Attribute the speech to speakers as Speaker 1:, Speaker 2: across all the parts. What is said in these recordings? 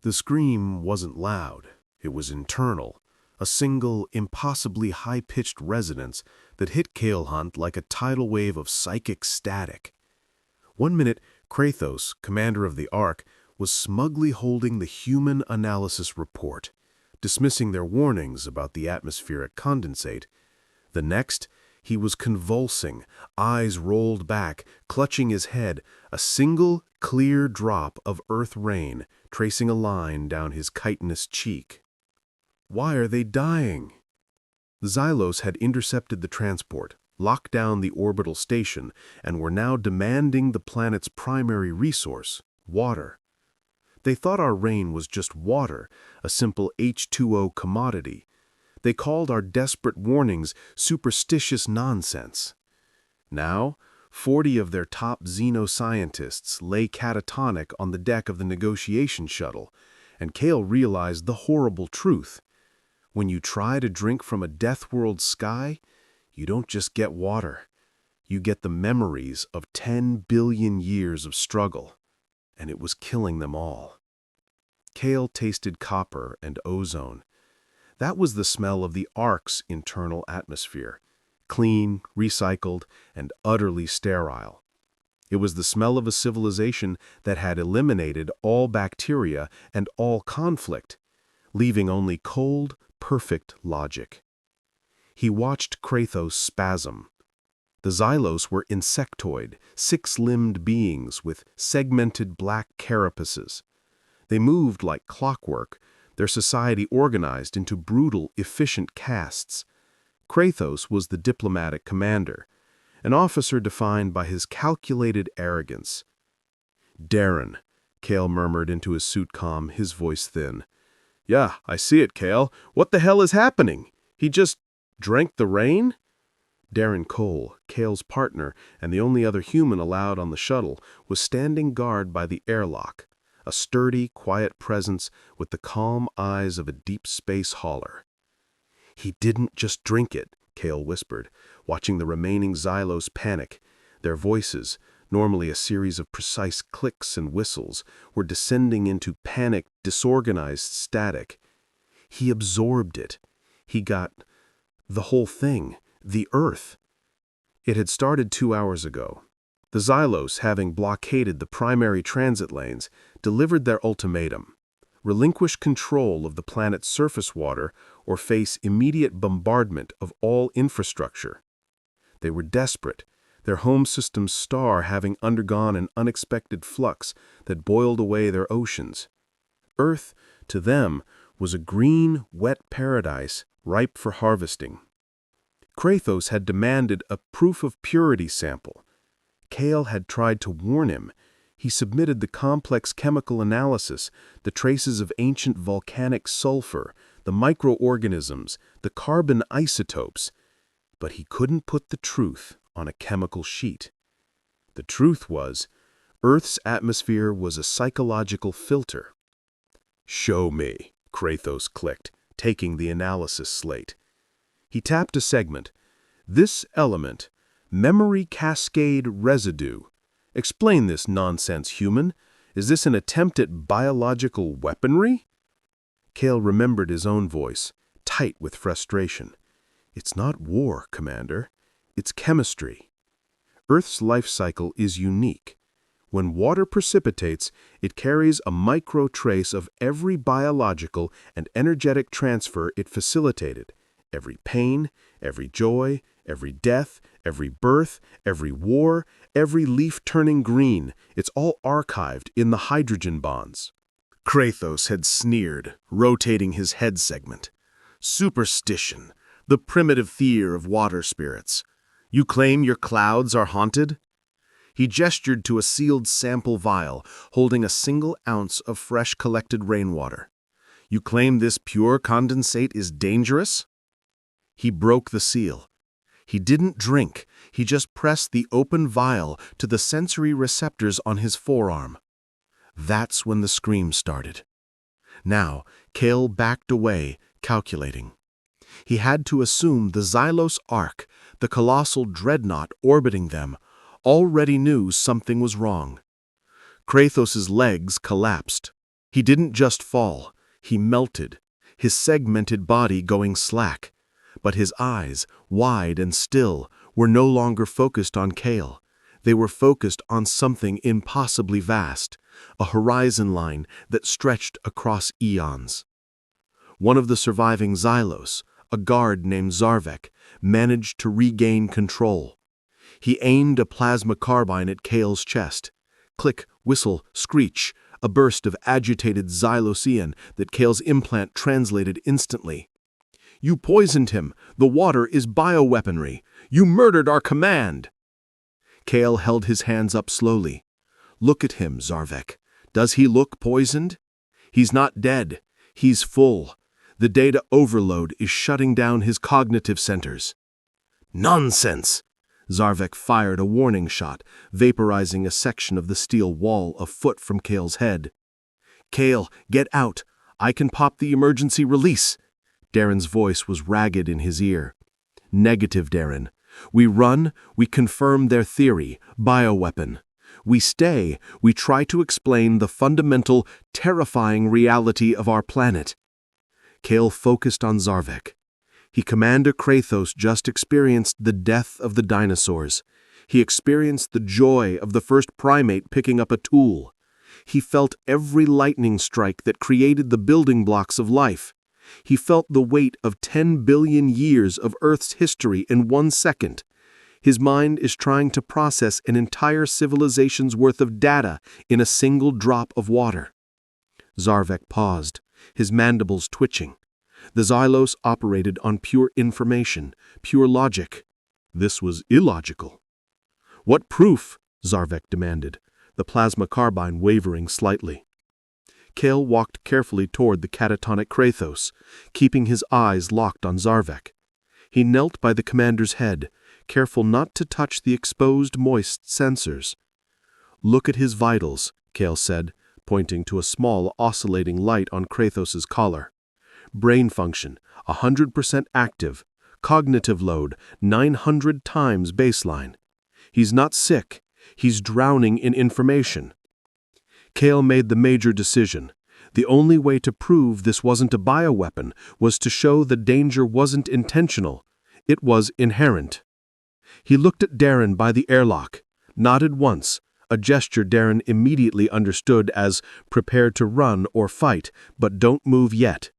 Speaker 1: The scream wasn't loud. It was internal, a single, impossibly high-pitched resonance that hit Kael like a tidal wave of psychic static. 1 minute, Kratos, commander of the Ark, was smugly holding the human analysis report, dismissing their warnings about the atmospheric condensate. The next, he was convulsing, eyes rolled back, clutching his head, a single, clear drop of earth rain tracing a line down his chitinous cheek. Why are they dying? The Xylos had intercepted the transport, locked down the orbital station, and were now demanding the planet's primary resource, water. They thought our rain was just water, a simple H2O commodity. They called our desperate warnings superstitious nonsense. Now, 40 of their top xenoscientists lay catatonic on the deck of the negotiation shuttle, and Kael realized the horrible truth. When you try to drink from a Deathworld sky, you don't just get water. You get the memories of 10 billion years of struggle, and it was killing them all. Kael tasted copper and ozone. That was the smell of the Ark's internal atmosphere, clean, recycled, and utterly sterile. It was the smell of a civilization that had eliminated all bacteria and all conflict, leaving only cold, perfect logic. He watched Kratos spasm. The Xylos were insectoid, 6-limbed beings with segmented black carapaces. They moved like clockwork, their society organized into brutal, efficient castes. Kratos was the diplomatic commander, an officer defined by his calculated arrogance. "Darin," Kael murmured into his suit comm, his voice thin. "Yeah, I see it, Kael. What the hell is happening? He just drank the rain?" Darin Cole, Kael's partner and the only other human allowed on the shuttle, was standing guard by the airlock, a sturdy, quiet presence with the calm eyes of a deep space hauler. "He didn't just drink it," Kael whispered, watching the remaining Xylos panic. Their voices, normally a series of precise clicks and whistles, were descending into panicked, disorganized static. He absorbed it. He got the whole thing, the Earth. It had started 2 hours ago. The Xylos, having blockaded the primary transit lanes, delivered their ultimatum: relinquish control of the planet's surface water or face immediate bombardment of all infrastructure. They were desperate, their home system's star having undergone an unexpected flux that boiled away their oceans. Earth, to them, was a green, wet paradise ripe for harvesting. Kratos had demanded a proof of purity sample. Kael had tried to warn him. He submitted the complex chemical analysis, the traces of ancient volcanic sulfur, the microorganisms, the carbon isotopes. But he couldn't put the truth on a chemical sheet. The truth was, Earth's atmosphere was a psychological filter. "Show me," Kratos clicked, taking the analysis slate. He tapped a segment. "This element, memory cascade residue. Explain this nonsense, human. Is this an attempt at biological weaponry?" Kael remembered his own voice, tight with frustration. "It's not war, Commander. It's chemistry. Earth's life cycle is unique. When water precipitates, it carries a micro trace of every biological and energetic transfer it facilitated. Every pain, every joy, every death, every birth, every war, every leaf turning green, it's all archived in the hydrogen bonds." Kratos had sneered, rotating his head segment. "Superstition, the primitive fear of water spirits. You claim your clouds are haunted?" He gestured to a sealed sample vial holding a single ounce of fresh collected rainwater. "You claim this pure condensate is dangerous?" He broke the seal. He didn't drink, he just pressed the open vial to the sensory receptors on his forearm. That's when the scream started. Now, Kael backed away, calculating. He had to assume the Xylos Ark, the colossal dreadnought orbiting them, already knew something was wrong. Kratos' legs collapsed. He didn't just fall, he melted, his segmented body going slack. But his eyes, wide and still, were no longer focused on Kael. They were focused on something impossibly vast, a horizon line that stretched across eons. One of the surviving Xylos, a guard named Zarvek, managed to regain control. He aimed a plasma carbine at Kael's chest. Click, whistle, screech, a burst of agitated Xylosian that Kael's implant translated instantly. "You poisoned him. The water is bioweaponry. You murdered our command." Kael held his hands up slowly. "Look at him, Zarvek. Does he look poisoned? He's not dead. He's full. The data overload is shutting down his cognitive centers." "Nonsense!" Zarvek fired a warning shot, vaporizing a section of the steel wall a foot from Kael's head. "Kael, get out. I can pop the emergency release." Darin's voice was ragged in his ear. "Negative, Darin. We run, we confirm their theory, bioweapon. We stay, we try to explain the fundamental, terrifying reality of our planet." Kael focused on Zarvek. Commander Kratos just experienced the death of the dinosaurs. He experienced the joy of the first primate picking up a tool. He felt every lightning strike that created the building blocks of life. He felt the weight of 10 billion years of Earth's history in 1 second. His mind is trying to process an entire civilization's worth of data in a single drop of water. Zarvek paused, his mandibles twitching. The Xylos operated on pure information, pure logic. This was illogical. "What proof?" Zarvek demanded, the plasma carbine wavering slightly. Kael walked carefully toward the catatonic Kratos, keeping his eyes locked on Zarvek. He knelt by the commander's head, careful not to touch the exposed moist sensors. "Look at his vitals," Kael said, pointing to a small oscillating light on Kratos' collar. "Brain function, 100% active. Cognitive load, 900 times baseline. He's not sick. He's drowning in information." Kael made the major decision. The only way to prove this wasn't a bioweapon was to show the danger wasn't intentional. It was inherent. He looked at Darin by the airlock, nodded once, a gesture Darin immediately understood as "prepare to run or fight, but don't move yet."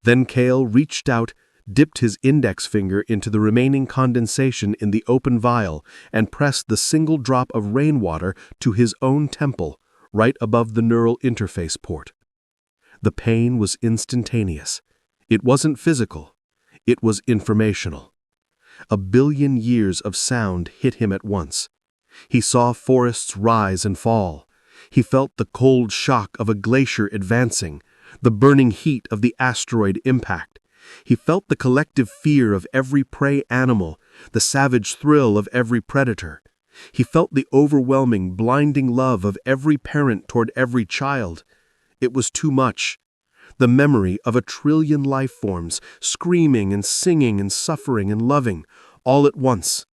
Speaker 1: Then Kael reached out, dipped his index finger into the remaining condensation in the open vial, and pressed the single drop of rainwater to his own temple, right above the neural interface port. The pain was instantaneous. It wasn't physical. It was informational. 1 billion years of sound hit him at once. He saw forests rise and fall. He felt the cold shock of a glacier advancing, the burning heat of the asteroid impact. He felt the collective fear of every prey animal, the savage thrill of every predator. He felt the overwhelming, blinding love of every parent toward every child. It was too much. The memory of 1 trillion life forms, screaming and singing and suffering and loving, all at once.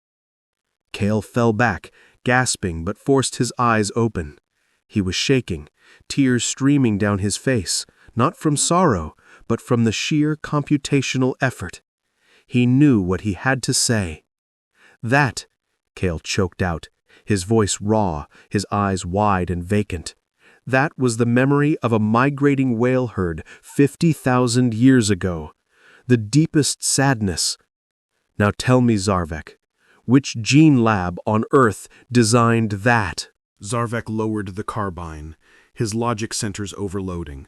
Speaker 1: Kael fell back, gasping, but forced his eyes open. He was shaking, tears streaming down his face, not from sorrow, but from the sheer computational effort. He knew what he had to say. "That," Kael choked out, his voice raw, his eyes wide and vacant. "That was the memory of a migrating whale herd 50,000 years ago. The deepest sadness. Now tell me, Zarvek, which gene lab on Earth designed that?" Zarvek lowered the carbine, his logic centers overloading.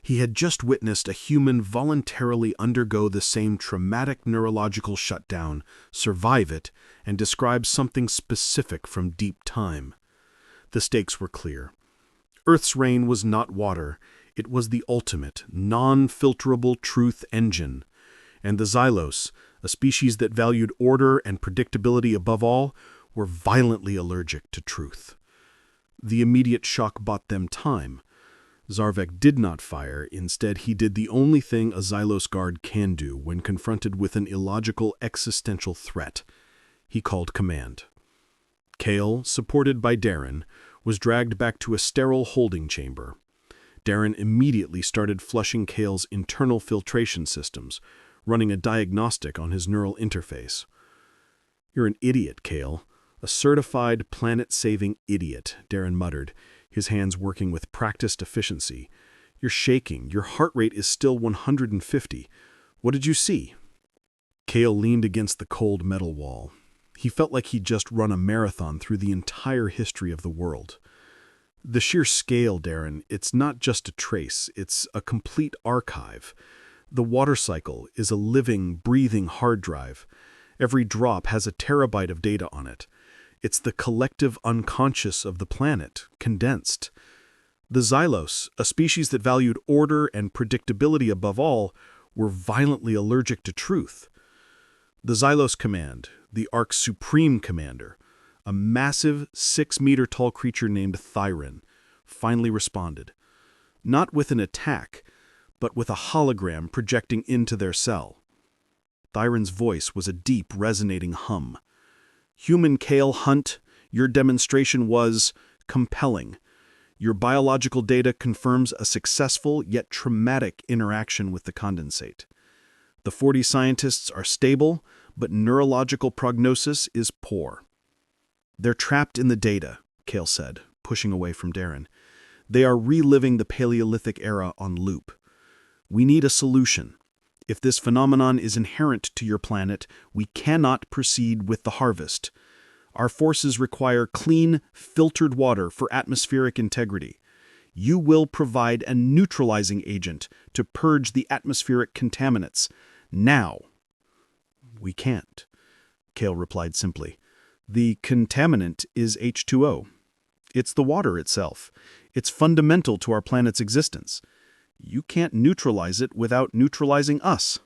Speaker 1: He had just witnessed a human voluntarily undergo the same traumatic neurological shutdown, survive it, and describe something specific from deep time. The stakes were clear. Earth's rain was not water. It was the ultimate, non-filterable truth engine. And the Xylos, a species that valued order and predictability above all, were violently allergic to truth. The immediate shock bought them time. Zarvek did not fire. Instead, he did the only thing a Xylos guard can do when confronted with an illogical existential threat. He called command. Kael, supported by Darin, was dragged back to a sterile holding chamber. Darin immediately started flushing Kael's internal filtration systems, running a diagnostic on his neural interface. "You're an idiot, Kael. A certified planet-saving idiot," Darin muttered, his hands working with practiced efficiency. "You're shaking. Your heart rate is still 150. What did you see?" Kael leaned against the cold metal wall. He felt like he'd just run a marathon through the entire history of the world. "The sheer scale, Darin, it's not just a trace, it's a complete archive. The water cycle is a living, breathing hard drive. Every drop has a terabyte of data on it. It's the collective unconscious of the planet, condensed. The Xylos, a species that valued order and predictability above all, were violently allergic to truth. The Xylos Command, the Ark's supreme commander, a massive 6-meter-tall creature named Darin, finally responded. Not with an attack, but with a hologram projecting into their cell. Darin's voice was a deep, resonating hum. "Human Kael Hunt, your demonstration was compelling. Your biological data confirms a successful yet traumatic interaction with the condensate. The 40 scientists are stable, but neurological prognosis is poor." "They're trapped in the data," Kael said, pushing away from Darin. "They are reliving the Paleolithic era on loop. We need a solution. If this phenomenon is inherent to your planet, we cannot proceed with the harvest. Our forces require clean, filtered water for atmospheric integrity. You will provide a neutralizing agent to purge the atmospheric contaminants. Now." "We can't," Kael replied simply. "The contaminant is H2O. It's the water itself. It's fundamental to our planet's existence. You can't neutralize it without neutralizing us."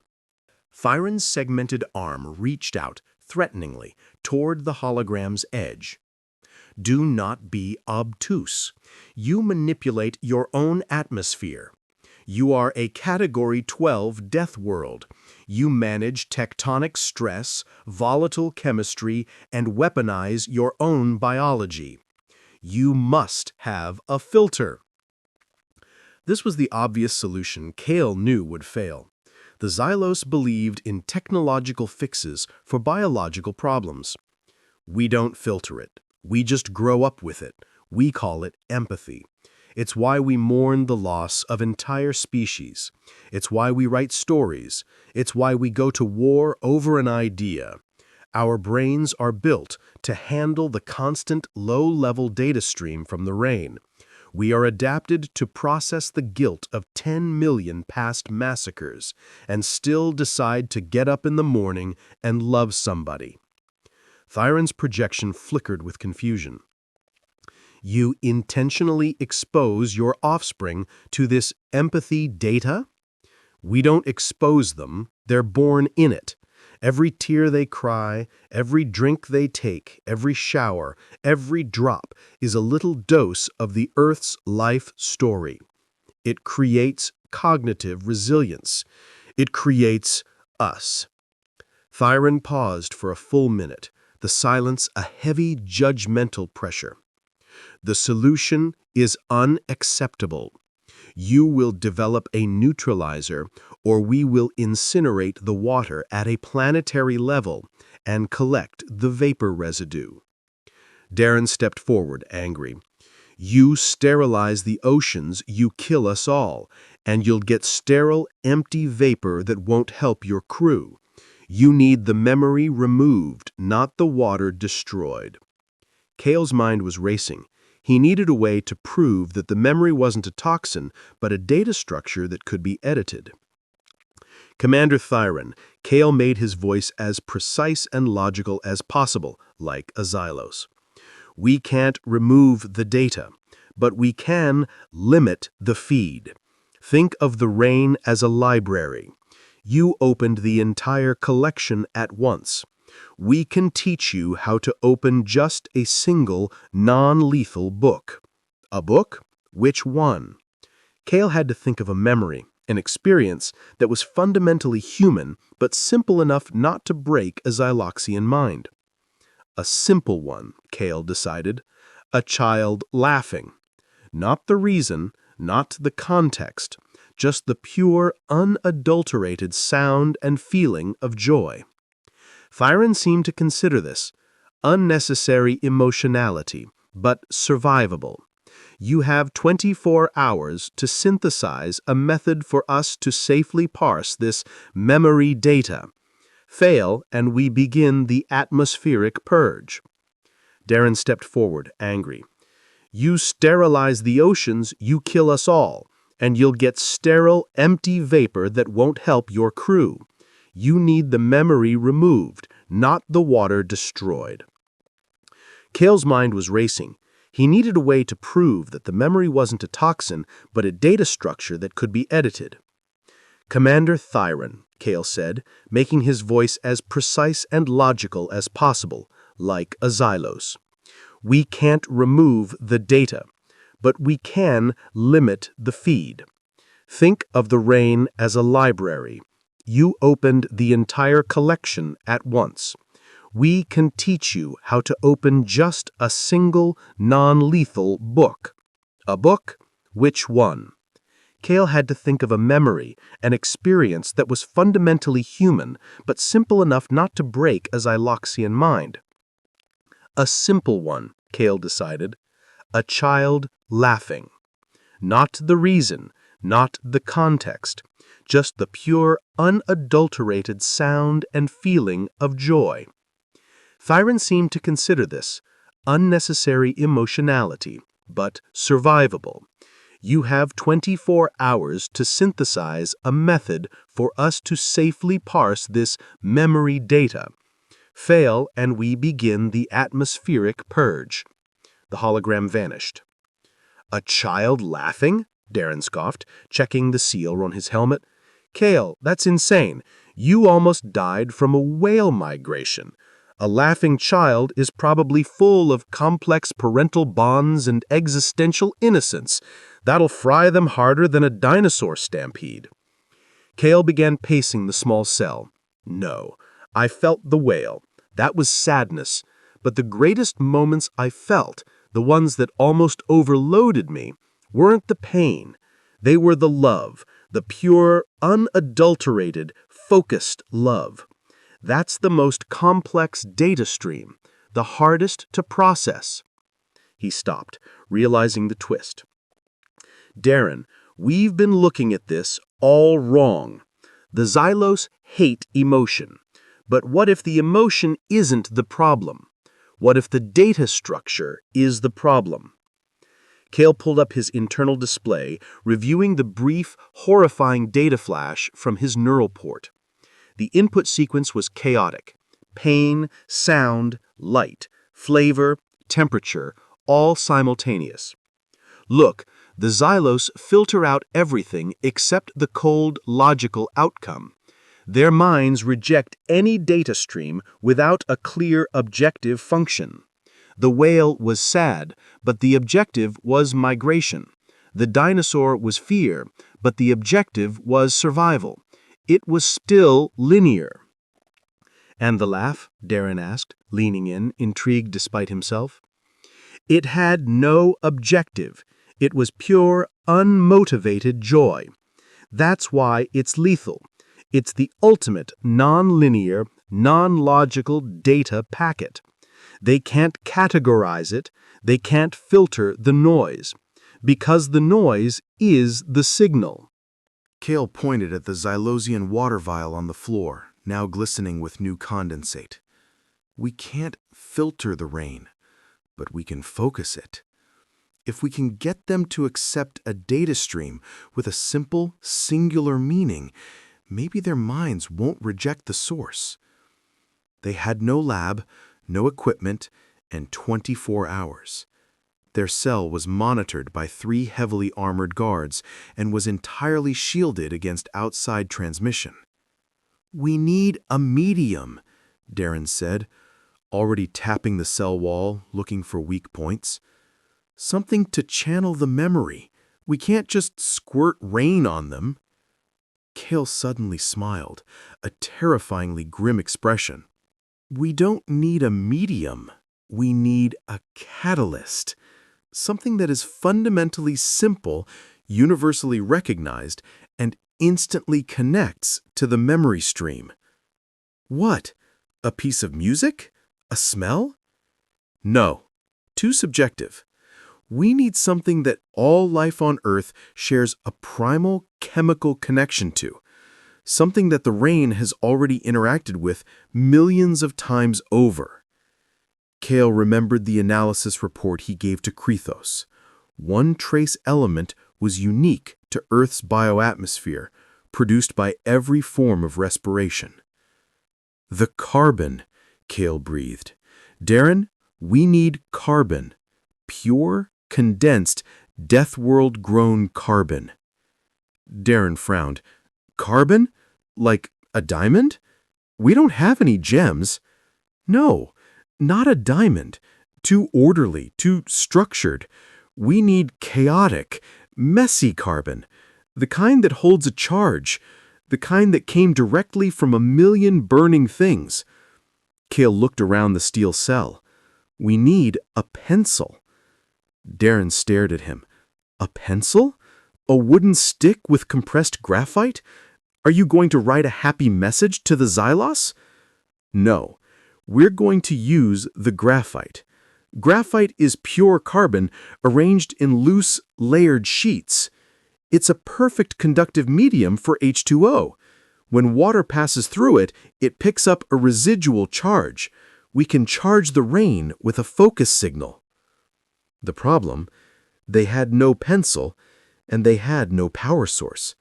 Speaker 2: Darin's segmented arm reached out, threateningly, toward the hologram's edge. "Do not be obtuse. You manipulate your own atmosphere. You are a Category 12 Deathworld. You manage tectonic stress, volatile chemistry, and weaponize your own biology. You must have a filter." This was the obvious solution Kael knew would fail. The Xylos believed in technological fixes for biological problems. "We don't filter it. We just grow up with it. We call it empathy. It's why we mourn the loss of entire species. It's why we write stories. It's why we go to war over an idea. Our brains are built to handle the constant low-level data stream from the rain. We are adapted to process the guilt of 10 million past massacres and still decide to get up in the morning and love somebody." Darin's projection flickered with confusion. "You intentionally expose your offspring to this empathy data?" "We don't expose them. They're born in it. Every tear they cry, every drink they take, every shower, every drop is a little dose of the Earth's life story. It creates cognitive resilience. It creates us." Darin paused for a full minute, the silence a heavy judgmental pressure. "The solution is unacceptable. You will develop a neutralizer, or we will incinerate the water at a planetary level and collect the vapor residue." Darin stepped forward, angry. "You sterilize the oceans, you kill us all, and you'll get sterile, empty vapor that won't help your crew. You need the memory removed, not the water destroyed." Kael's mind was racing. He needed a way to prove that the memory wasn't a toxin, but a data structure that could be edited. "Commander Darin," Kael made his voice as precise and logical as possible, like a Xylos. "We can't remove the data, but we can limit the feed. Think of the rain as a library. You opened the entire collection at once. We can teach you how to open just a single, non-lethal book." "A book? Which one?" Kael had to think of a memory, an experience that was fundamentally human, but simple enough not to break a Xyloxian mind. A simple one, Kael decided. A child laughing. Not the reason, not the context, just the pure, unadulterated sound and feeling of joy. Thyron seemed to consider this unnecessary emotionality, but survivable. You have 24 hours to synthesize a method for us to safely parse this memory data. Fail, and we begin the atmospheric purge. Darin stepped forward, angry. You sterilize the oceans, you kill us all, and you'll get sterile, empty vapor that won't help your crew. You need the memory removed, not the water destroyed. Kael's mind was racing. He needed a way to prove that the memory wasn't a toxin, but a data structure that could be edited. Commander Thyron, Kael said, making his voice as precise and logical as possible, like a Xylos. We can't remove the data, but we can limit the feed. Think of the rain as a library. You opened the entire collection at once. We can teach you how to open just a single, non-lethal book. A book? Which one? Kael had to think of a memory, an experience that was fundamentally human, but simple enough not to break a Xyloxian mind. A simple one, Kael decided. A child laughing. Not the reason, not the context, just the pure, unadulterated sound and feeling of joy. Thyron seemed to consider this unnecessary emotionality, but survivable. You have 24 hours to synthesize a method for us to safely parse this memory data. Fail, and we begin the atmospheric purge. The hologram vanished. A child laughing? Darin scoffed, checking the seal on his helmet. Kael, that's insane. You almost died from a whale migration. A laughing child is probably full of complex parental bonds and existential innocence. That'll fry them harder than a dinosaur stampede. Kael began pacing the small cell. No, I felt the whale. That was sadness. But the greatest moments I felt, the ones that almost overloaded me, weren't the pain. They were the love, the pure, unadulterated, focused love. That's the most complex data stream, the hardest to process. He stopped, realizing the twist. Darin, we've been looking at this all wrong. The Xylos hate emotion. But what if the emotion isn't the problem? What if the data structure is the problem? Kael pulled up his internal display, reviewing the brief, horrifying data flash from his neural port. The input sequence was chaotic. Pain, sound, light, flavor, temperature, all simultaneous. Look, the Xylos filter out everything except the cold, logical outcome. Their minds reject any data stream without a clear objective function. The whale was sad, but the objective was migration. The dinosaur was fear, but the objective was survival. It was still linear. And the laugh? Darin asked, leaning in, intrigued despite himself. It had no objective. It was pure, unmotivated joy. That's why it's lethal. It's the ultimate non-linear, non-logical data packet. They can't categorize it. They can't filter the noise. Because the noise is the signal.
Speaker 1: Kael pointed at the Xylosian water vial on the floor, now glistening with new condensate. We can't filter the rain, but we can focus it. If we can get them to accept a data stream with a simple, singular meaning, maybe their minds won't reject the source. They had no lab, no equipment, and 24 hours. Their cell was monitored by 3 heavily armored guards and was entirely shielded against outside transmission. We need a medium, Darin said, already tapping the cell wall, looking for weak points. Something to channel the memory. We can't just squirt rain on them. Kael suddenly smiled, a terrifyingly grim expression. We don't need a medium. We need a catalyst. Something that is fundamentally simple,
Speaker 2: universally recognized, and instantly connects to the memory stream. What? A piece of music? A smell? No. Too subjective. We need something that all life on Earth shares a primal chemical connection to. Something that the rain has already interacted with millions of times over. Kael remembered the analysis report he gave to Krithos. One trace element was unique to Earth's bioatmosphere, produced by every form of respiration. The carbon, Kael breathed. Darin, we need carbon. Pure, condensed, Deathworld-grown carbon. Darin frowned. Carbon? Like a diamond? We don't have any gems. No, not a diamond. Too orderly, too structured. We need chaotic, messy carbon. The kind that holds a charge. The kind that came directly from a million burning things. Kael looked around the steel cell. We need a pencil. Darin stared at him. A pencil? A wooden stick with compressed graphite? Are you going to write a happy message to the Xylos? No, we're going to use the graphite. Graphite is pure carbon arranged in loose, layered sheets. It's a perfect conductive medium for H2O. When water passes through it, it picks up a residual charge. We can charge the rain with a focus signal. The problem? They had no pencil, and they had no power source.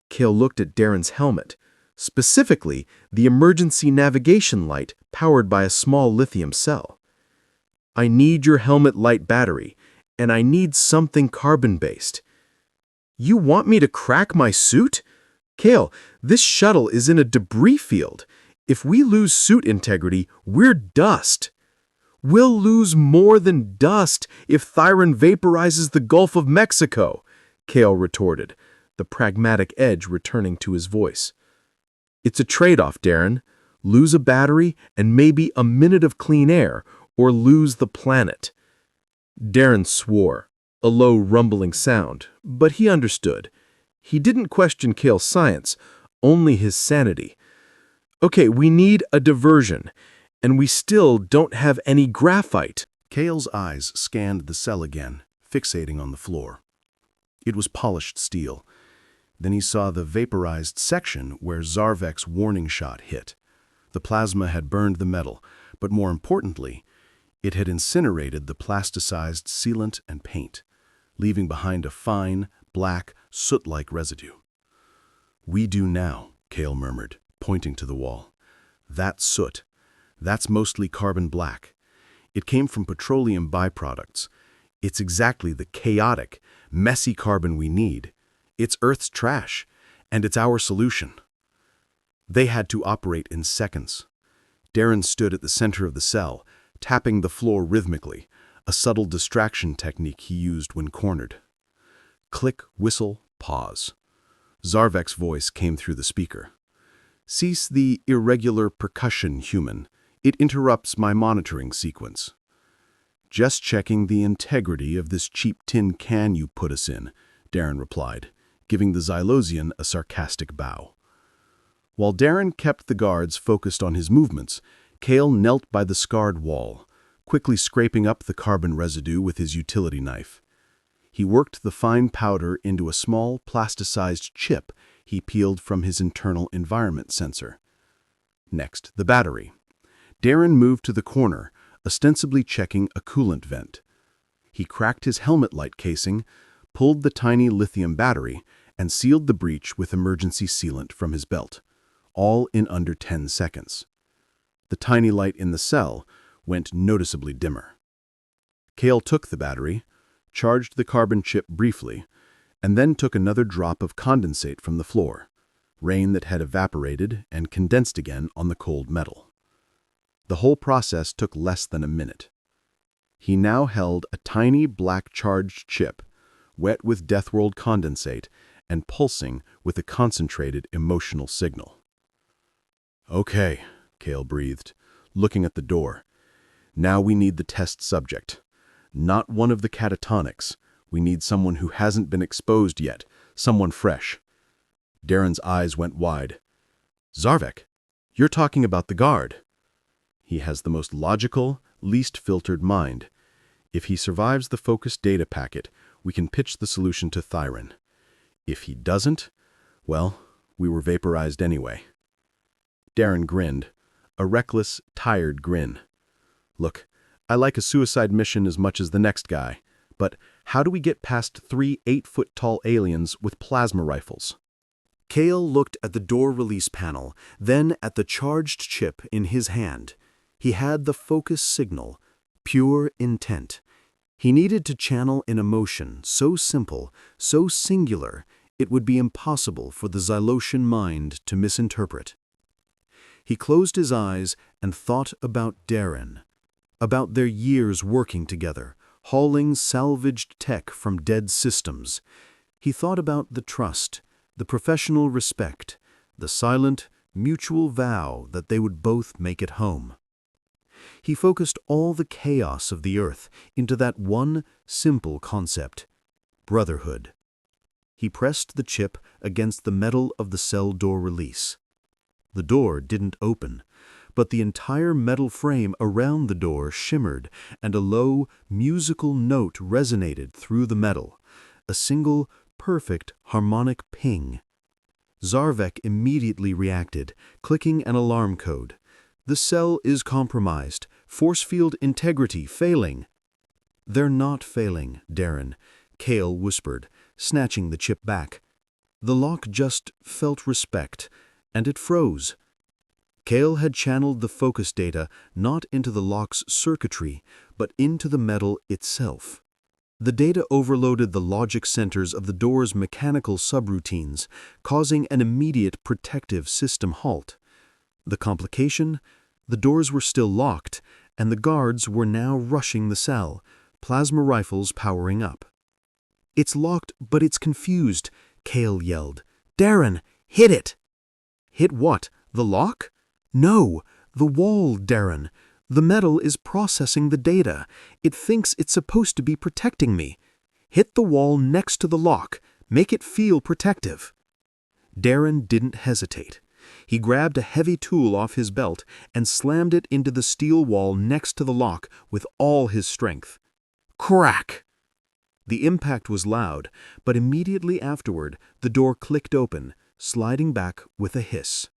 Speaker 2: Kael looked at Darin's helmet, specifically the emergency navigation light powered by a small lithium cell. I need your helmet light battery, and I need something carbon-based. You want me to crack my suit? Kael, this shuttle is in a debris field. If we lose suit integrity, we're dust. We'll lose more than dust if Thyron vaporizes the Gulf of Mexico, Kael retorted, the pragmatic edge returning to his voice. It's a trade-off, Darin. Lose a battery and maybe a minute of clean air, or lose the planet. Darin swore, a low rumbling sound, but he understood. He didn't question Kael's science, only his sanity. Okay, we need a diversion, and we still don't have any graphite.
Speaker 1: Kael's eyes scanned the cell again, fixating on the floor. It was polished steel. Then he saw the vaporized section where Zarvek's warning shot hit. The plasma had burned the metal, but more importantly, it had incinerated the plasticized sealant and paint, leaving behind a fine, black, soot-like residue. We do now, Kael murmured, pointing to the wall. That soot. That's mostly carbon black. It came from petroleum byproducts. It's exactly the chaotic, messy carbon we need. It's Earth's trash, and it's our solution. They had to operate in seconds. Darin stood at the center of the cell, tapping the floor rhythmically, a subtle distraction technique he used when cornered. Click, whistle, pause. Zarvek's voice came through the speaker. Cease the irregular percussion, human. It interrupts my monitoring sequence. Just checking the integrity of this cheap tin can you put us in, Darin replied, giving the Xylosian a sarcastic bow. While Darin kept the guards focused on his movements, Kael knelt by the scarred wall, quickly scraping up the carbon residue with his utility knife. He worked the fine powder into a small plasticized chip he peeled from his internal environment sensor. Next, the battery. Darin moved to the corner, ostensibly checking a coolant vent. He cracked his helmet light casing, pulled the tiny lithium battery, and sealed the breach with emergency sealant from his belt, all in under 10 seconds. The tiny light in the cell went noticeably dimmer. Kael took the battery, charged the carbon chip briefly, and then took another drop of condensate from the floor, rain that had evaporated and condensed again on the cold metal. The whole process took less than a minute. He now held a tiny black charged chip, wet with Deathworld condensate and pulsing with a concentrated emotional signal. Okay, Kael breathed, looking at the door. Now we need the test subject. Not one of the catatonics,
Speaker 3: We need someone who hasn't been exposed yet, someone fresh. Darin's eyes went wide. Zarvek, you're talking about the guard. He has the most logical, least filtered mind. If he survives the focused data packet, we can pitch the solution to Darin. If he doesn't, well, we were vaporized anyway. Darin grinned, a reckless, tired grin. Look, I like a suicide mission as much as the next guy, but how do we get past 3 8-foot-tall aliens with plasma rifles?
Speaker 1: Kael looked at the door release panel, then at the charged chip in his hand. He had the focus signal, pure intent. He needed to channel an emotion so simple, so singular, it would be impossible for the Xylosian mind to misinterpret. He closed his eyes and thought about Darin, about their years working together, hauling salvaged tech from dead systems. He thought about the trust, the professional respect, the silent, mutual vow that they would both make it home. He focused all the chaos of the earth into that one simple concept: brotherhood. He pressed the chip against the metal of the cell door release. The door didn't open, but the entire metal frame around the door shimmered, and a low, musical note resonated through the metal, a single, perfect harmonic ping. Zarvek immediately reacted, clicking an alarm code. The cell is compromised. Force field integrity failing. They're not failing, Darin, Kael whispered, snatching the chip back. The lock just felt respect, and it froze. Kael had channeled the focus data not into the lock's circuitry, but into the metal itself. The data overloaded the logic centers of the door's mechanical subroutines, causing an immediate protective system halt. The complication? The doors were still locked, and the guards were now rushing the cell, plasma rifles powering up. "It's locked, but it's confused," Kael yelled. "Darin, hit it!" "Hit what? The lock?" "No, the wall, Darin. The metal is processing the data. It thinks it's supposed to be protecting me. Hit the wall next to the lock. Make it feel protective." Darin didn't hesitate. He grabbed a heavy tool off his belt and slammed it into the steel wall next to the lock with all his strength. Crack! The impact was loud, but immediately afterward, the door clicked open, sliding back with a hiss.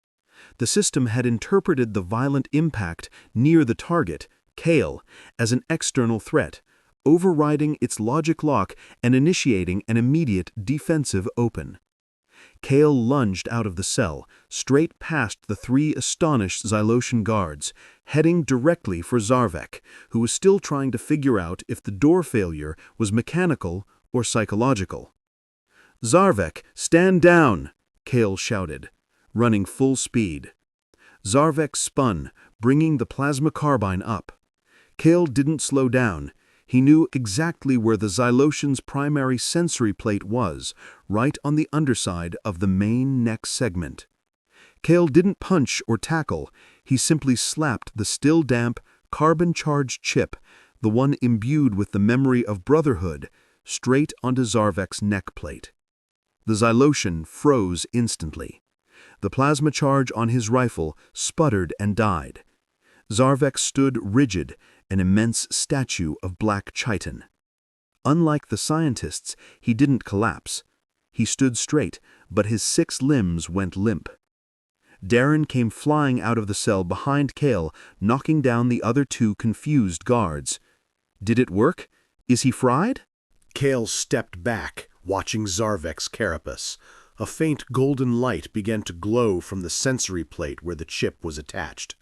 Speaker 1: The system had interpreted the violent impact near the target, Kael, as an external threat, overriding its logic lock and initiating an immediate defensive open. Kael lunged out of the cell, straight past the 3 astonished Xylosian guards, heading directly for Zarvek, who was still trying to figure out if the door failure was mechanical or psychological. "Zarvek, stand down!" Kael shouted, running full speed. Zarvek spun, bringing the plasma carbine up. Kael didn't slow down. He knew exactly where the Xylosian's primary sensory plate was, right on the underside of the main neck segment. Kael didn't punch or tackle. He simply slapped the still damp, carbon-charged chip, the one imbued with the memory of brotherhood, straight onto Zarvek's neck plate. The Xylosian froze instantly. The plasma charge on his rifle sputtered and died. Zarvek stood rigid, an immense statue of black chitin. Unlike the scientists, he didn't collapse. He stood straight, but his 6 limbs went limp. Darin came flying out of the cell behind Kael, knocking down the other 2 confused guards. Did it work? Is he fried? Kael stepped back, watching Zarvek's carapace. A faint golden light began to glow from the sensory plate where the chip was attached.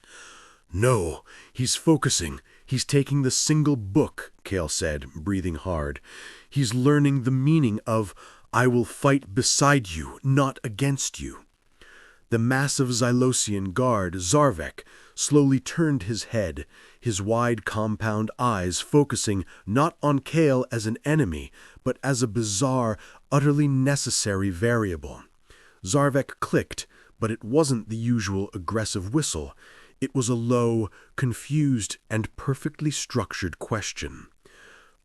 Speaker 1: "No, he's focusing. He's taking the single book," Kael said, breathing hard. "He's learning the meaning of, 'I will fight beside you, not against you.'" The massive Xylosian guard, Zarvek, slowly turned his head, his wide compound eyes focusing not on Kael as an enemy, but as a bizarre, utterly necessary variable. Zarvek clicked, but it wasn't the usual aggressive whistle. It was a low, confused, and perfectly structured question.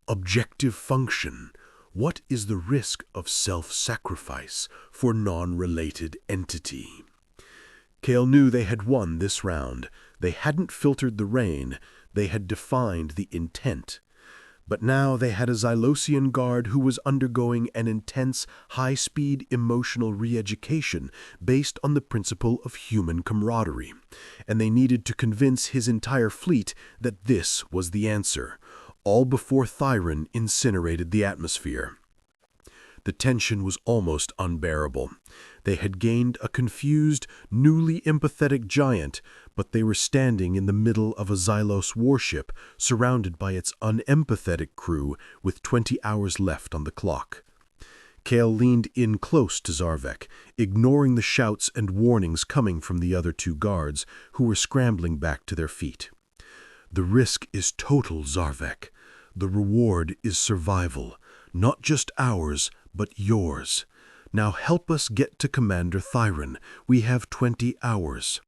Speaker 1: "Objective function. What is the risk of self-sacrifice for non-related entity? Kael knew they had won this round. They hadn't filtered the rain. They had defined the intent. But now they had a Xylosian guard who was undergoing an intense, high-speed emotional re-education based on the principle of human camaraderie, and they needed to convince his entire fleet that this was the answer, all before Darin incinerated the atmosphere. The tension was almost unbearable. They had gained a confused, newly empathetic giant, but they were standing in the middle of a Xylos warship, surrounded by its unempathetic crew, with 20 hours left on the clock. Kael leaned in close to Zarvek, ignoring the shouts and warnings coming from the other two guards, who were scrambling back to their feet. The risk is total, Zarvek. The reward is survival, not just ours, but yours. Now help us get to Commander Darin. We have 20 hours.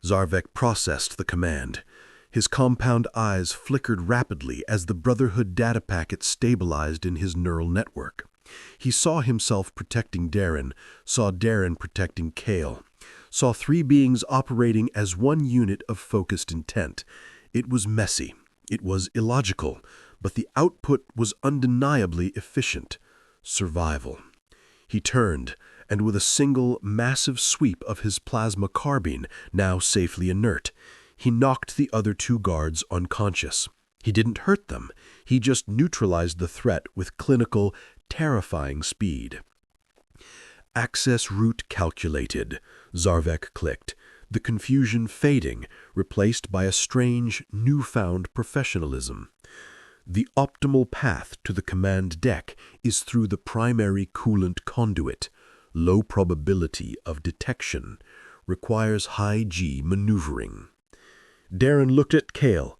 Speaker 1: Zarvek processed the command. His compound eyes flickered rapidly as the Brotherhood data packet stabilized in his neural network. He saw himself protecting Darin, saw Darin protecting Kael, saw three beings operating as one unit of focused intent. It was messy, it was illogical, but the output was undeniably efficient. Survival. He turned, and with a single, massive sweep of his plasma carbine, now safely inert, he knocked the other two guards unconscious. He didn't hurt them. He just neutralized the threat with clinical, terrifying speed. Access route calculated, Zarvek clicked, the confusion fading, replaced by a strange, newfound professionalism. The optimal path to the command deck is through the primary coolant conduit. Low probability of detection. Requires high-G maneuvering. Darin looked at Kael.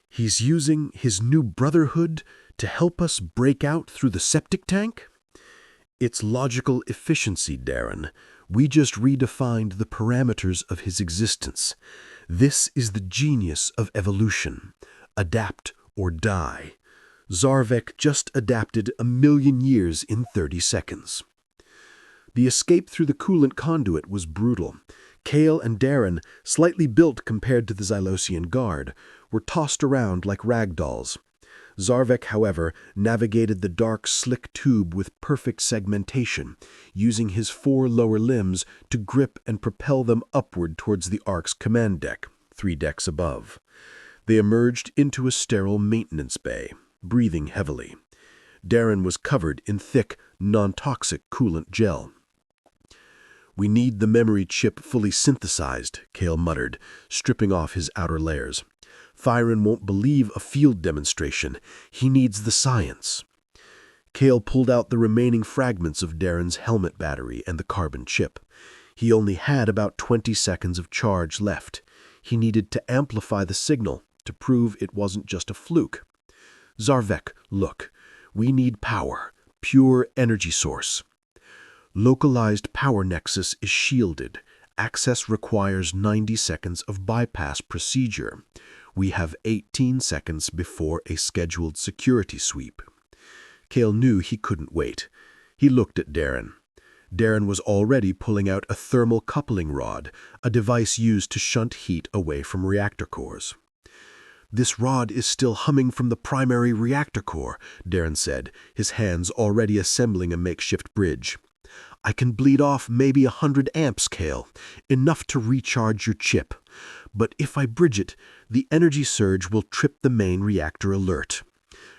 Speaker 1: He's using his new Brotherhood to help us break out through the septic tank? It's logical efficiency, Darin. We just redefined the parameters of his existence. This is the genius of evolution. Adapt or die. Zarvek just adapted 1,000,000 years in 30 seconds. The escape through the coolant conduit was brutal. Kael and Darin, slightly built compared to the Xylosian guard, were tossed around like rag dolls. Zarvek, however, navigated the dark, slick tube with perfect segmentation, using his 4 lower limbs to grip and propel them upward towards the Ark's command deck, 3 decks above. They emerged into a sterile maintenance bay, breathing heavily. Darin was covered in thick, non-toxic coolant gel. "We need the memory chip fully synthesized," Kael muttered, stripping off his outer layers. "Darin won't believe a field demonstration. He needs the science." Kael pulled out the remaining fragments of Darin's helmet battery and the carbon chip. He only had about 20 seconds of charge left. He needed to amplify the signal to prove it wasn't just a fluke. "Zarvek, look. We need power. Pure energy source. Localized power nexus is shielded. Access requires 90 seconds of bypass procedure. We have 18 seconds before a scheduled security sweep." Kael knew he couldn't wait. He looked at Darin. Darin was already pulling out a thermal coupling rod, a device used to shunt heat away from reactor cores. "This rod is still humming from the primary reactor core," Darin said, his hands already assembling a makeshift bridge. "I can bleed off maybe 100 amps, Kael, enough to recharge your chip. But if I bridge it, the energy surge will trip the main reactor alert.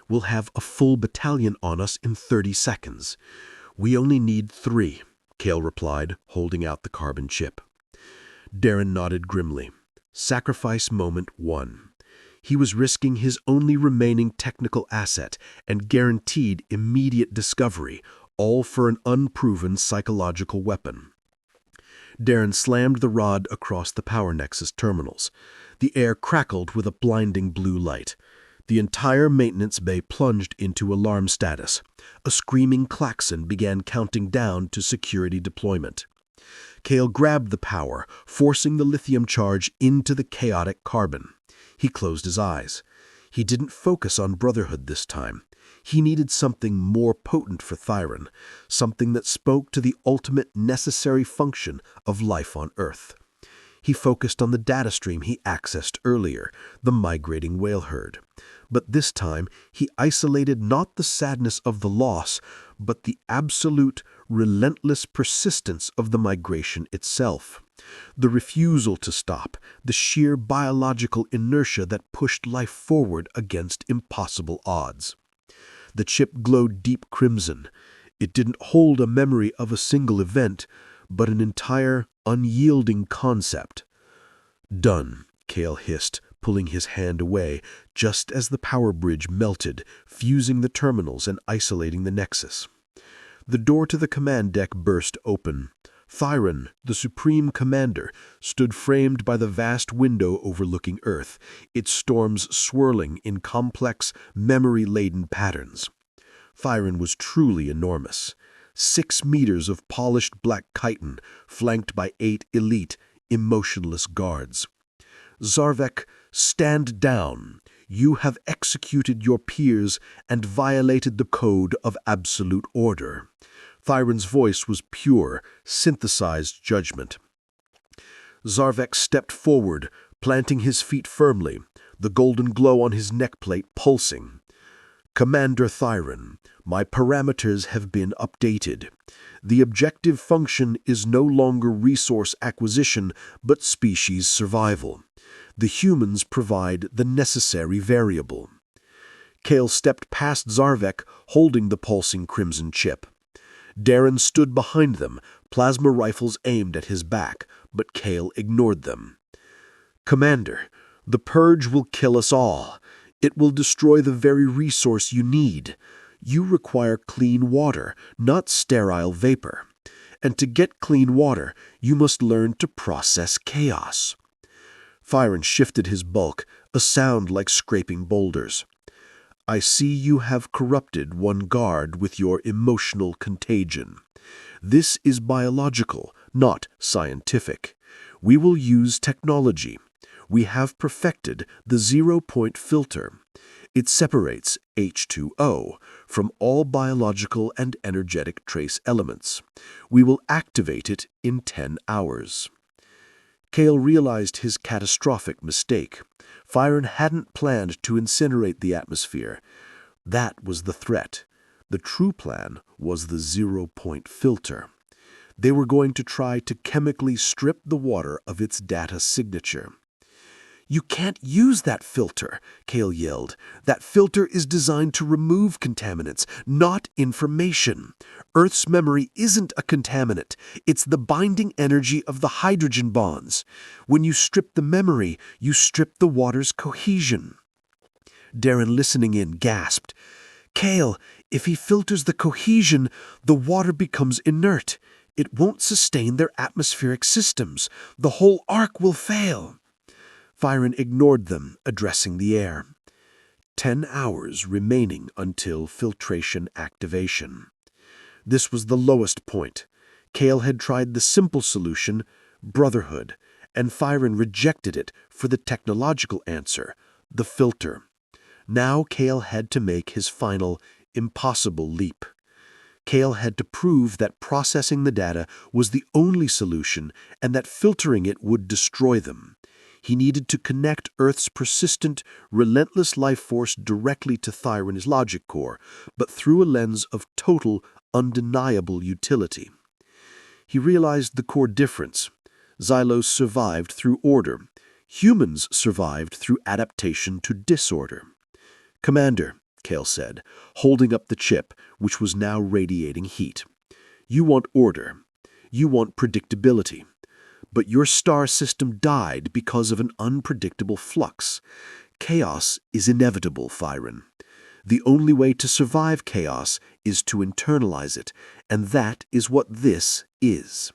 Speaker 1: We'll have a full battalion on us in 30 seconds. We only need 3, Kael replied, holding out the carbon chip. Darin nodded grimly. Sacrifice moment 1. He was risking his only remaining technical asset and guaranteed immediate discovery, all for an unproven psychological weapon. Darin slammed the rod across the power nexus terminals. The air crackled with a blinding blue light. The entire maintenance bay plunged into alarm status. A screaming klaxon began counting down to security deployment. Kael grabbed the power, forcing the lithium charge into the chaotic carbon. He closed his eyes. He didn't focus on Brotherhood this time.
Speaker 2: He needed something more potent for Darin, something that spoke to the ultimate necessary function of life on Earth. He focused on the data stream he accessed earlier, the migrating whale herd. But this time, he isolated not the sadness of the loss, but the absolute, relentless persistence of the migration itself. The refusal to stop, the sheer biological inertia that pushed life forward against impossible odds. The chip glowed deep crimson. It didn't hold a memory of a single event, but an entire, unyielding concept. "Done," Kael hissed, pulling his hand away, just as the power bridge melted, fusing the terminals and isolating the nexus. The door to the command deck burst open. Darin, the Supreme Commander, stood framed by the vast window overlooking Earth, its storms swirling in complex, memory-laden patterns. Darin was truly enormous. 6 meters of polished black chitin, flanked by 8 elite, emotionless guards. "Zarvek, stand down. You have executed your peers and violated the code of absolute order." Darin's voice was pure, synthesized judgment. Zarvek stepped forward, planting his feet firmly, the golden glow on his neckplate pulsing. "Commander Darin, my parameters have been updated. The objective function is no longer resource acquisition, but species survival. The humans provide the necessary variable." Kael stepped past Zarvek, holding the pulsing crimson chip. Darin stood behind them, plasma rifles aimed at his back, but Kael ignored them. "Commander, the purge will kill us all. It will destroy the very resource you need. You require clean water, not sterile vapor. And to get clean water, you must learn to process chaos." Darin shifted his bulk, a sound like scraping boulders. "I see you have corrupted one guard with your emotional contagion. This is biological, not scientific. We will use technology. We have perfected the 0-point filter. It separates H2O from all biological and energetic trace elements. We will activate it in 10 hours. Kael realized his catastrophic mistake. Darin hadn't planned to incinerate the atmosphere. That was the threat. The true plan was the 0-point filter. They were going to try to chemically strip the water of its data signature. "You can't use that filter," Kael yelled. "That filter is designed to remove contaminants, not information. Earth's memory isn't a contaminant. It's the binding energy of the hydrogen bonds. When you strip the memory, you strip the water's cohesion." Darin, listening in, gasped. "Kael, if he filters the cohesion, the water becomes inert. It won't sustain their atmospheric systems. The whole ark will fail." Darin ignored them, addressing the air. 10 hours remaining until filtration activation. This was the lowest point. Kael had tried the simple solution, brotherhood, and Darin rejected it for the technological answer, the filter. Now Kael had to make his final, impossible leap. Kael had to prove that processing the data was the only solution and that filtering it would destroy them. He needed to connect Earth's persistent, relentless life force directly to Darin's logic core, but through a lens of total, undeniable utility. He realized the core difference. Xylos survived through order. Humans survived through adaptation to disorder. "Commander," Kael said, holding up the chip, which was now radiating heat. "You want order. You want predictability. But your star system died because of an unpredictable flux. Chaos is inevitable, Darin. The only way to survive chaos is to internalize it, and that is what this is."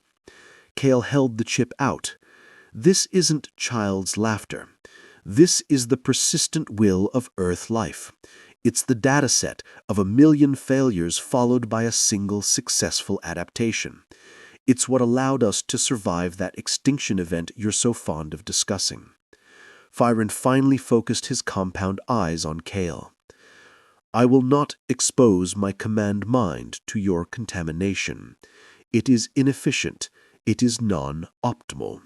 Speaker 2: Kael held the chip out. "This isn't child's laughter. This is the persistent will of Earth life. It's the dataset of 1,000,000 failures followed by a single successful adaptation. It's what allowed us to survive that extinction event you're so fond of discussing." Darin finally focused his compound eyes on Kael.
Speaker 1: I will not expose my command mind to your contamination. It is inefficient. It is non-optimal.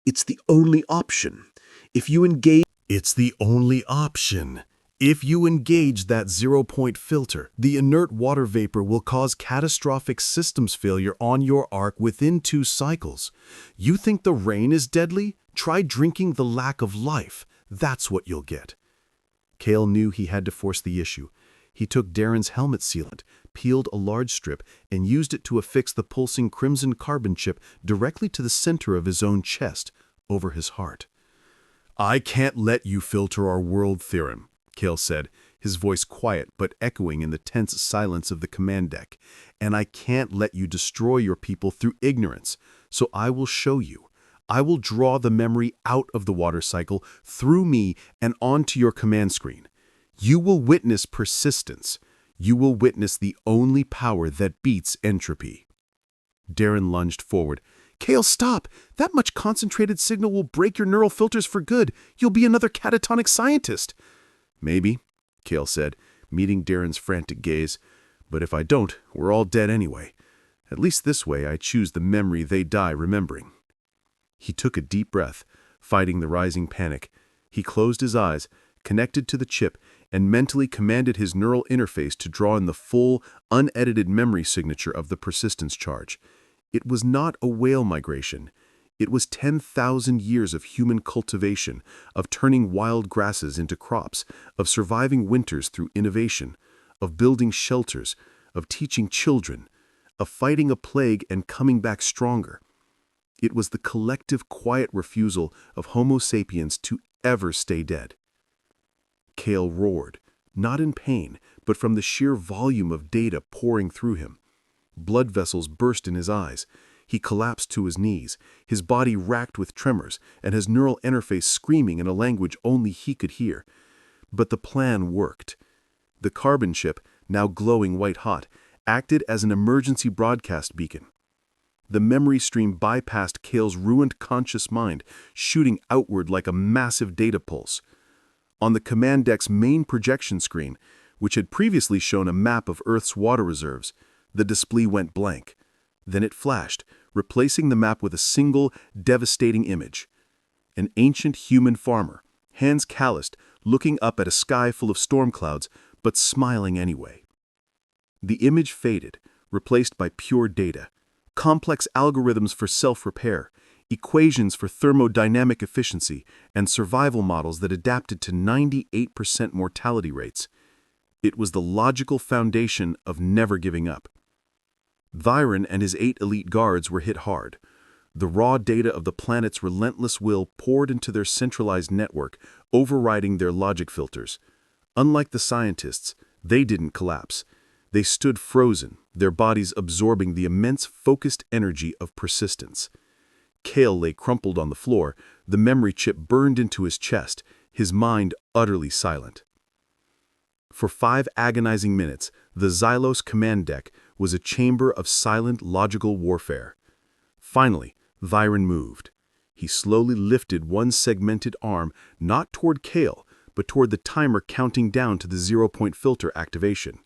Speaker 1: It's the only option. If you engage...
Speaker 3: It's the only option. If you engage that zero-point filter, the inert water vapor will cause catastrophic systems failure on your Ark within 2 cycles. You think the rain is deadly? Try drinking the lack of life. That's what you'll get. Kael knew he had to force the issue. He took Darin's helmet sealant, peeled a large strip, and used it to affix the pulsing crimson carbon chip directly to the center of his own chest, over his heart. I can't let you filter our world, Theron, Kael said, his voice quiet but echoing in the tense silence of the command deck. And I can't let you destroy your people through ignorance, so I will show you. I will draw the memory out of the water cycle through me and onto your command screen. You will witness persistence. You will witness the only power that beats entropy. Darin lunged forward. Kael, stop! That much concentrated signal will break your neural filters for good. You'll be another catatonic scientist. Maybe, Kael said, meeting Darin's frantic gaze. But if I don't, we're all dead anyway. At least this way I choose the memory they die remembering. He took a deep breath, fighting the rising panic. He closed his eyes, connected to the chip, and mentally commanded his neural interface to draw in the full, unedited memory signature of the persistence charge. It was not a whale migration. It was 10,000 years of human cultivation, of turning wild grasses into crops, of surviving winters through innovation, of building shelters, of teaching children, of fighting a plague and coming back stronger. It was the collective quiet refusal of Homo sapiens to ever stay dead. Kael roared, not in pain, but from the sheer volume of data pouring through him. Blood vessels burst in his eyes. He collapsed to his knees, his body racked with tremors, and his neural interface screaming in a language only he could hear. But the plan worked. The carbon chip, now glowing white-hot, acted as an emergency broadcast beacon. The memory stream bypassed Kael's ruined conscious mind, shooting outward like a massive data pulse. On the command deck's main projection screen, which had previously shown a map of Earth's water reserves, the display went blank. Then it flashed, replacing the map with a single, devastating image. An ancient human farmer, hands calloused, looking up at a sky full of storm clouds, but smiling anyway. The image faded, replaced by pure data. Complex algorithms for self-repair, equations for thermodynamic efficiency, and survival models that adapted to 98% mortality rates. It was the logical foundation of never giving up. Darin and his 8 elite guards were hit hard. The raw data of the planet's relentless will poured into their centralized network, overriding their logic filters. Unlike the scientists, they didn't collapse. They stood frozen, their bodies absorbing the immense focused energy of persistence. Kael lay crumpled on the floor, the memory chip burned into his chest, his mind utterly silent. For 5 agonizing minutes, the Xylos command deck was a chamber of silent logical warfare. Finally, Darin moved. He slowly lifted one segmented arm not toward Kael, but toward the timer counting down to the zero-point filter activation.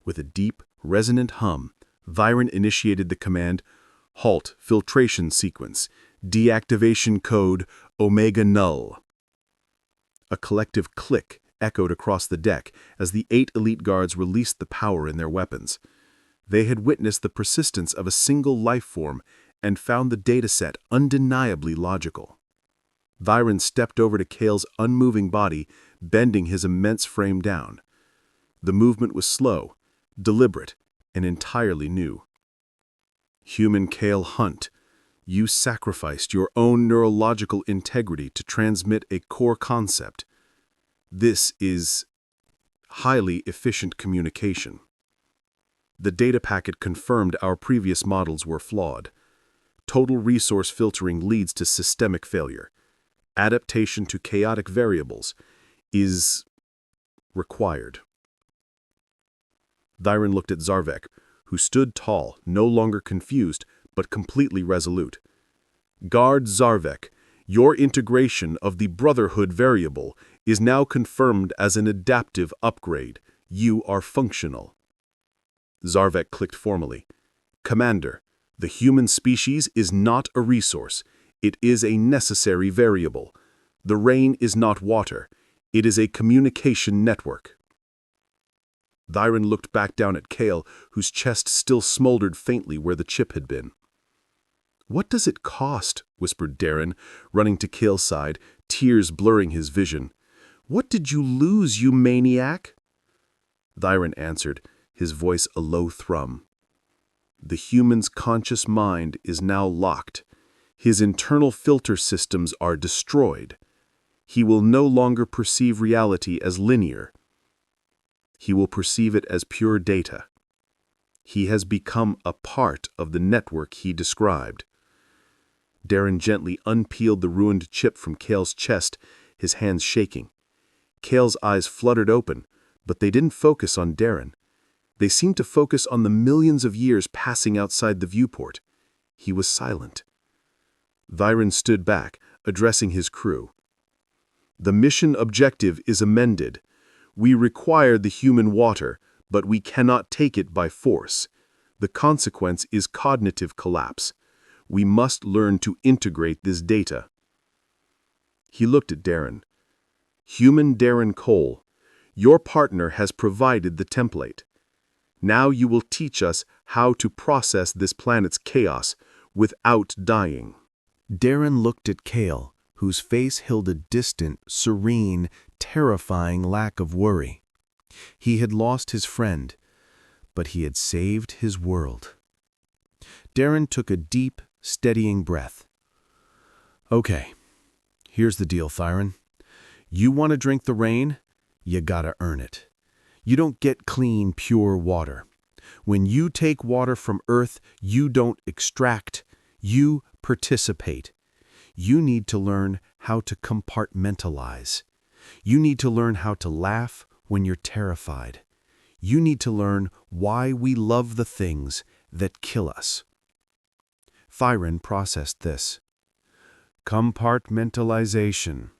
Speaker 3: With a deep, resonant hum, Darin initiated the command, Halt filtration sequence, deactivation code Omega Null. A collective click echoed across the deck as the 8 elite guards released the power in their weapons. They had witnessed the persistence of a single life form and found the dataset undeniably logical. Darin stepped over to Kael's unmoving body, bending his immense frame down. The movement was slow, deliberate, and entirely new. Human Kael Hunt, you sacrificed your own neurological integrity to transmit a core concept. This is highly efficient communication. The data packet confirmed our previous models were flawed. Total resource filtering leads to systemic failure. Adaptation to chaotic variables is required. Darin looked at Zarvek, who stood tall, no longer confused, but completely resolute. Guard Zarvek, your integration of the Brotherhood variable is now confirmed as an adaptive upgrade. You are functional. Zarvek clicked formally. Commander, the human species is not a resource. It is a necessary variable. The rain is not water. It is a communication network. Darin looked back down at Kael, whose chest still smoldered faintly where the chip had been. "What does it cost?" whispered Darin, running to Kael's side, tears blurring his vision. "What did you lose, you maniac?" Darin answered, his voice a low thrum. "The human's conscious mind is now locked. His internal filter systems are destroyed. He will no longer perceive reality as linear. He will perceive it as pure data. He has become a part of the network he described." Darin gently unpeeled the ruined chip from Kael's chest, his hands shaking. Kael's eyes fluttered open, but they didn't focus on Darin. They seemed to focus on the millions of years passing outside the viewport. He was silent. Darin stood back, addressing his crew. "The mission objective is amended. We require the human water, but we cannot take it by force. The consequence is cognitive collapse. We must learn to integrate this data." He looked at Darin. "Human Darin Cole, your partner has provided the template. Now you will teach us how to process this planet's chaos without dying."
Speaker 1: Darin looked at Kael, whose face held a distant, serene, terrifying lack of worry. He had lost his friend, but he had saved his world. Darin took a deep, steadying breath. "Okay, here's the deal, Darin. You want to drink the rain? You gotta earn it. You don't get clean, pure water. When you take water from Earth, you don't extract, you participate. You need to learn how to compartmentalize. You need to learn how to laugh when you're terrified. You need to learn why we love the things that kill us." Darin processed this. Compartmentalization.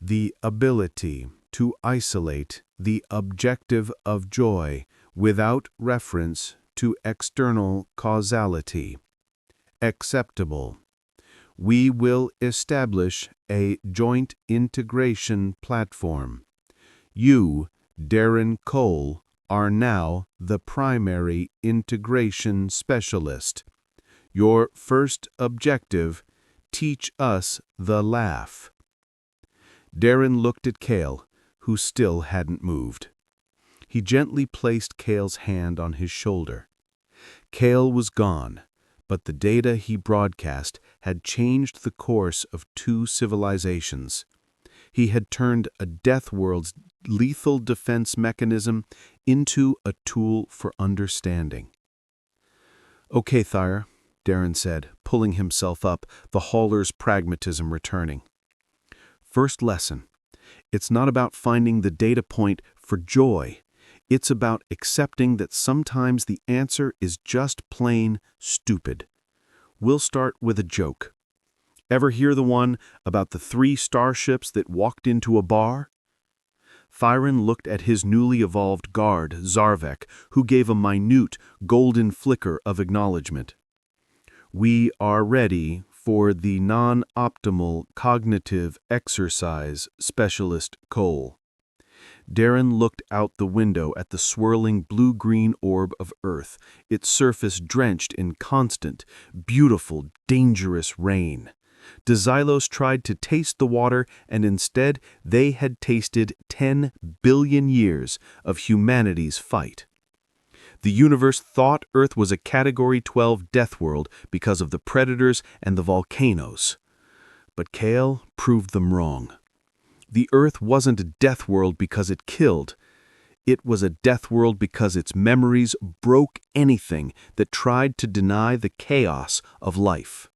Speaker 1: The ability to isolate the objective of joy without reference to external causality. Acceptable. We will establish a joint integration platform. You, Darin Cole, are now the primary integration specialist. Your first objective, teach us the laugh. Darin looked at Kael, who still hadn't moved. He gently placed Kael's hand on his shoulder. Kael was gone, but the data he broadcast had changed the course of 2 civilizations. He had turned a Deathworld's lethal defense mechanism into a tool for understanding. "Okay, Thyre," Darin said, pulling himself up, the hauler's pragmatism returning. "First lesson. It's not about finding the data point for joy. It's about accepting that sometimes the answer is just plain stupid. We'll start with a joke. Ever hear the one about the 3 starships that walked into a bar?" Thyrin looked at his newly evolved guard, Zarvek, who gave a minute, golden flicker of acknowledgement. "We are ready for the non-optimal cognitive exercise, Specialist Cole." Darin looked out the window at the swirling blue-green orb of Earth, its surface drenched in constant, beautiful, dangerous rain. The Xylos tried to taste the water, and instead they had tasted 10 billion years of humanity's fight. The universe thought Earth was a Category 12 Deathworld because of the predators and the volcanoes. But Kael proved them wrong. The Earth wasn't a Deathworld because it killed. It was a Deathworld because its memories broke anything that tried to deny the chaos of life.